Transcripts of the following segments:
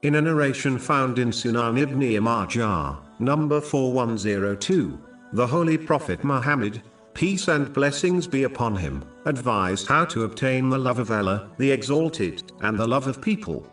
In a narration found in Sunnah ibn Majah, number 4102, the Holy Prophet Muhammad, peace and blessings be upon him, advised how to obtain the love of Allah, the Exalted, and the love of people.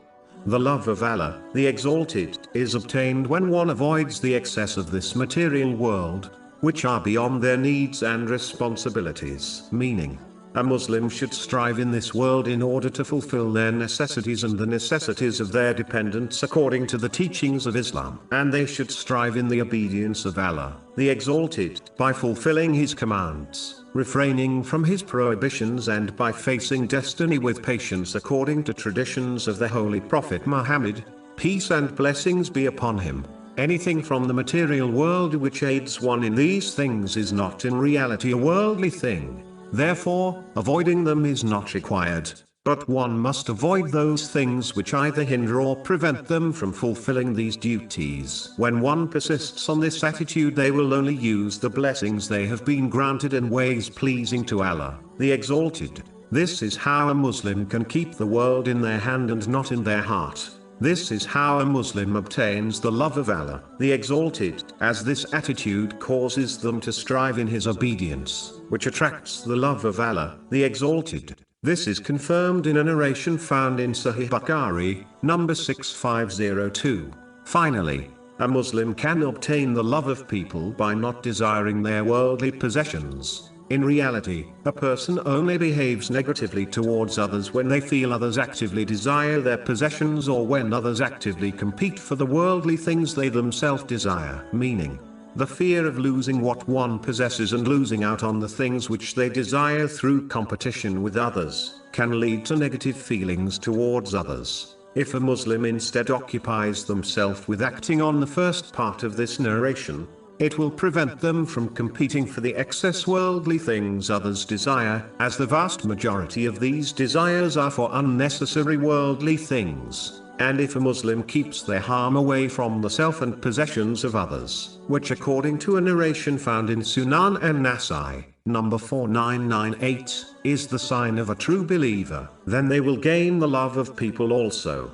The love of Allah, the Exalted, is obtained when one avoids the excess of this material world, which are beyond their needs and responsibilities. Meaning, a Muslim should strive in this world in order to fulfill their necessities and the necessities of their dependents according to the teachings of Islam. And they should strive in the obedience of Allah, the Exalted, by fulfilling His commands, refraining from His prohibitions, and by facing destiny with patience according to traditions of the Holy Prophet Muhammad, peace and blessings be upon him. Anything from the material world which aids one in these things is not in reality a worldly thing. Therefore, avoiding them is not required, but one must avoid those things which either hinder or prevent them from fulfilling these duties. When one persists on this attitude, they will only use the blessings they have been granted in ways pleasing to Allah, the Exalted. This is how a Muslim can keep the world in their hand and not in their heart. This is how a Muslim obtains the love of Allah, the Exalted, as this attitude causes them to strive in His obedience, which attracts the love of Allah, the Exalted. This is confirmed in a narration found in Sahih Bukhari, number 6502. Finally, a Muslim can obtain the love of people by not desiring their worldly possessions. In reality, a person only behaves negatively towards others when they feel others actively desire their possessions or when others actively compete for the worldly things they themselves desire. Meaning, the fear of losing what one possesses and losing out on the things which they desire through competition with others, can lead to negative feelings towards others. If a Muslim instead occupies themselves with acting on the first part of this narration, it will prevent them from competing for the excess worldly things others desire, as the vast majority of these desires are for unnecessary worldly things. And if a Muslim keeps their harm away from the self and possessions of others, which according to a narration found in Sunan and Nasai, number 4998, is the sign of a true believer, then they will gain the love of people also.